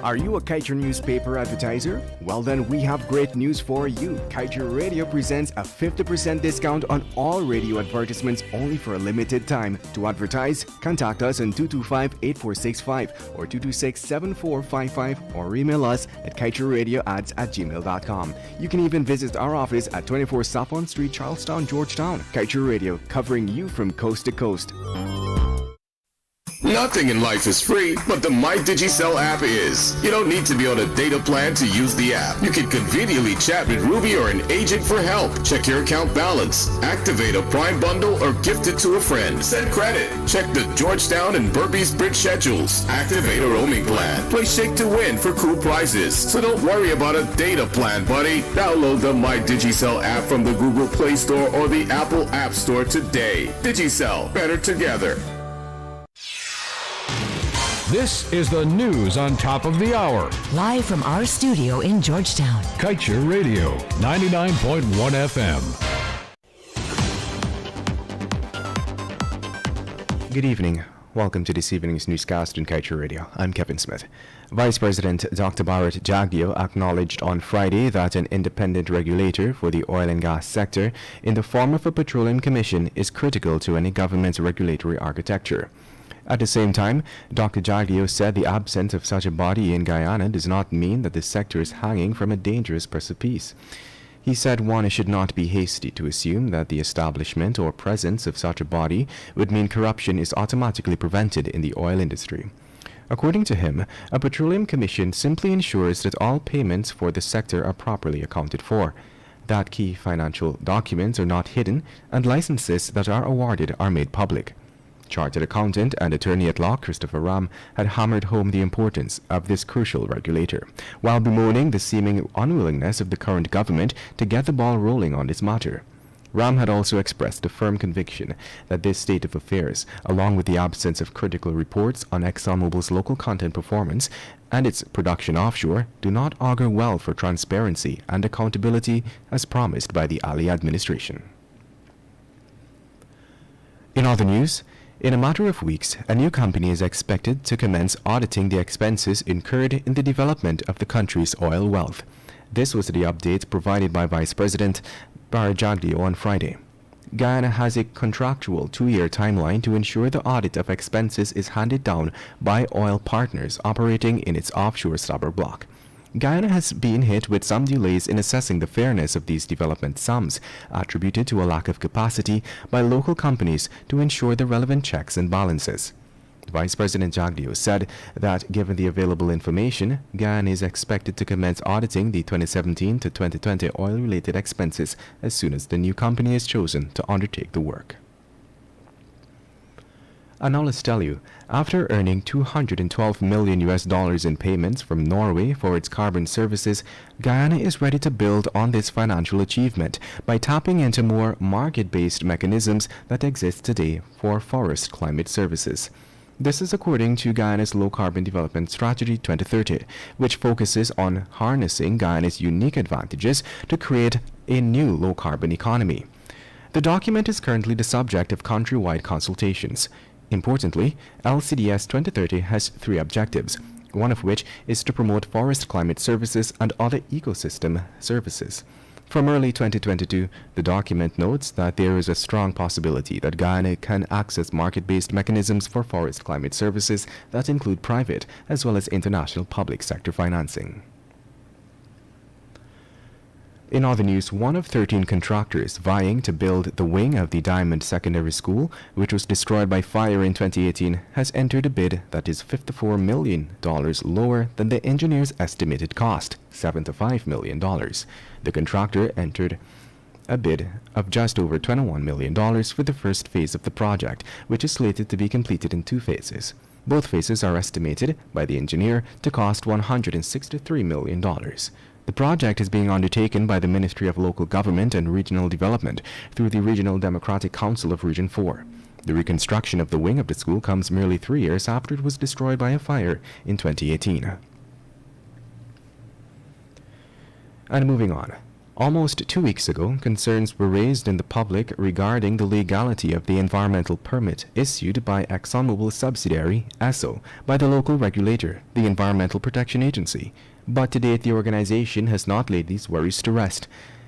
Are you a Kaieteur newspaper advertiser? Well then, we have great news for you. Kaieteur Radio presents a 50% discount on all radio advertisements only for a limited time. To advertise, contact us on 225-8465 or 226-7455 or email us at kaieteurradioads@gmail.com. You can even visit our office at 24 Saffron Street, Charlestown, Georgetown. Kaieteur Radio, covering you from coast to coast. Nothing in life is free, but the My Digicell app is. You don't need to be on a data plan to use the app. You can conveniently chat with Ruby or an agent for help. Check your account balance, activate a Prime bundle, or gift it to a friend. Send credit. Check the Georgetown and Burpees Bridge schedules. Activate a roaming plan. Play Shake to Win for cool prizes. So don't worry about a data plan, buddy. Download the My Digicell app from the Google Play Store or the Apple App Store today. Digicell, better together. This is the news on top of the hour. Live from our studio in Georgetown. Kaieteur Radio, 99.1 FM. Good evening. Welcome to this evening's newscast on Kaieteur Radio. I'm Kevin Smith. Vice President Dr. Bharat Jagdeo acknowledged on Friday that an independent regulator for the oil and gas sector in the form of a petroleum commission is critical to any government's regulatory architecture. At the same time, Dr. Jagdeo said the absence of such a body in Guyana does not mean that the sector is hanging from a dangerous precipice. He said one should not be hasty to assume that the establishment or presence of such a body would mean corruption is automatically prevented in the oil industry. According to him, a petroleum commission simply ensures that all payments for the sector are properly accounted for, that key financial documents are not hidden, and licenses that are awarded are made public. Chartered accountant and attorney at law Christopher Ram had hammered home the importance of this crucial regulator, while bemoaning the seeming unwillingness of the current government to get the ball rolling on this matter. Ram had also expressed a firm conviction that this state of affairs, along with the absence of critical reports on ExxonMobil's local content performance and its production offshore, do not augur well for transparency and accountability as promised by the Ali administration. In other news, in a matter of weeks, a new company is expected to commence auditing the expenses incurred in the development of the country's oil wealth. This was the update provided by Vice President Bharat Jagdeo on Friday. Guyana has a contractual 2-year timeline to ensure the audit of expenses is handed down by oil partners operating in its offshore Stabber block. Guyana has been hit with some delays in assessing the fairness of these development sums, attributed to a lack of capacity by local companies to ensure the relevant checks and balances. Vice President Jagdeo said that given the available information, Guyana is expected to commence auditing the 2017 to 2020 oil-related expenses as soon as the new company is chosen to undertake the work. And now let's tell you, after earning $212 million in payments from Norway for its carbon services, Guyana is ready to build on this financial achievement by tapping into more market-based mechanisms that exist today for forest climate services. This is according to Guyana's Low Carbon Development Strategy 2030, which focuses on harnessing Guyana's unique advantages to create a new low-carbon economy. The document is currently the subject of countrywide consultations. Importantly, LCDS 2030 has 3 objectives, one of which is to promote forest climate services and other ecosystem services. From early 2022, the document notes that there is a strong possibility that Guyana can access market-based mechanisms for forest climate services that include private as well as international public sector financing. In other news, one of 13 contractors vying to build the wing of the Diamond Secondary School, which was destroyed by fire in 2018, has entered a bid that is $54 million lower than the engineer's estimated cost, $75 million. The contractor entered a bid of just over $21 million for the first phase of the project, which is slated to be completed in 2 phases. Both phases are estimated by the engineer to cost $163 million. The project is being undertaken by the Ministry of Local Government and Regional Development through the Regional Democratic Council of Region 4. The reconstruction of the wing of the school comes merely 3 years after it was destroyed by a fire in 2018. And moving on. Almost 2 weeks ago, concerns were raised in the public regarding the legality of the environmental permit issued by ExxonMobil subsidiary, ESSO, by the local regulator, the Environmental Protection Agency. But to date, the organization has not laid these worries to rest.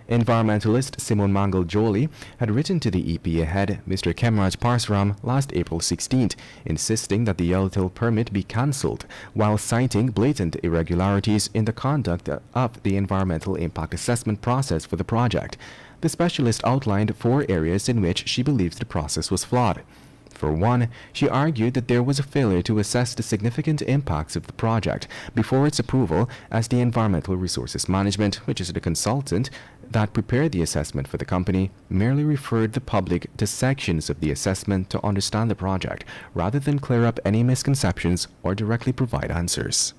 Environmentalist Simon Mangal Jolie had written to the EPA head, Mr. Kemraj Parsaram, last April 16th, insisting that the LTIL permit be cancelled, while citing blatant irregularities in the conduct of the environmental impact assessment process for the project. The specialist outlined 4 areas in which she believes the process was flawed. For one, she argued that there was a failure to assess the significant impacts of the project before its approval, as the Environmental Resources Management, which is the consultant that prepared the assessment for the company, merely referred the public to sections of the assessment to understand the project, rather than clear up any misconceptions or directly provide answers.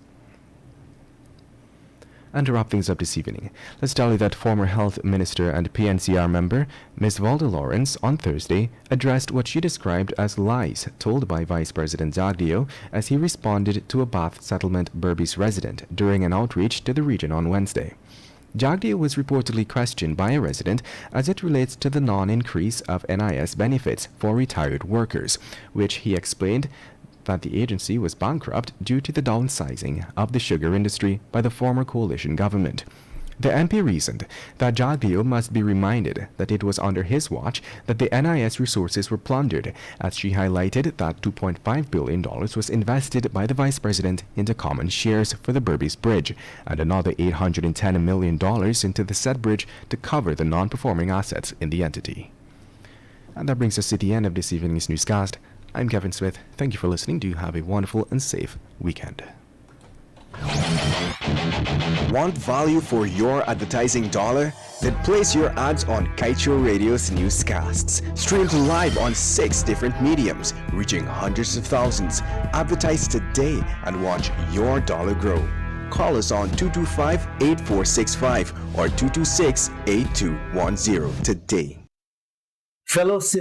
And to wrap things up this evening, let's tell you that former Health Minister and PNCR member Ms. Valda Lawrence on Thursday addressed what she described as lies told by Vice President Jagdeo as he responded to a Bath Settlement Berbice resident during an outreach to the region on Wednesday. Jagdeo was reportedly questioned by a resident as it relates to the non-increase of NIS benefits for retired workers, which he explained that the agency was bankrupt due to the downsizing of the sugar industry by the former coalition government. The MP reasoned that Jagdeo must be reminded that it was under his watch that the NIS resources were plundered, as she highlighted that $2.5 billion was invested by the Vice President into common shares for the Berbice Bridge, and another $810 million into the said bridge to cover the non-performing assets in the entity. And that brings us to the end of this evening's newscast. I'm Kevin Smith. Thank you for listening. Do have a wonderful and safe weekend. Want value for your advertising dollar? Then place your ads on Kaieteur Radio's newscasts. Streamed live on 6 different mediums, reaching hundreds of thousands. Advertise today and watch your dollar grow. Call us on 225-8465 or 226-8210 today. Fellow citizens,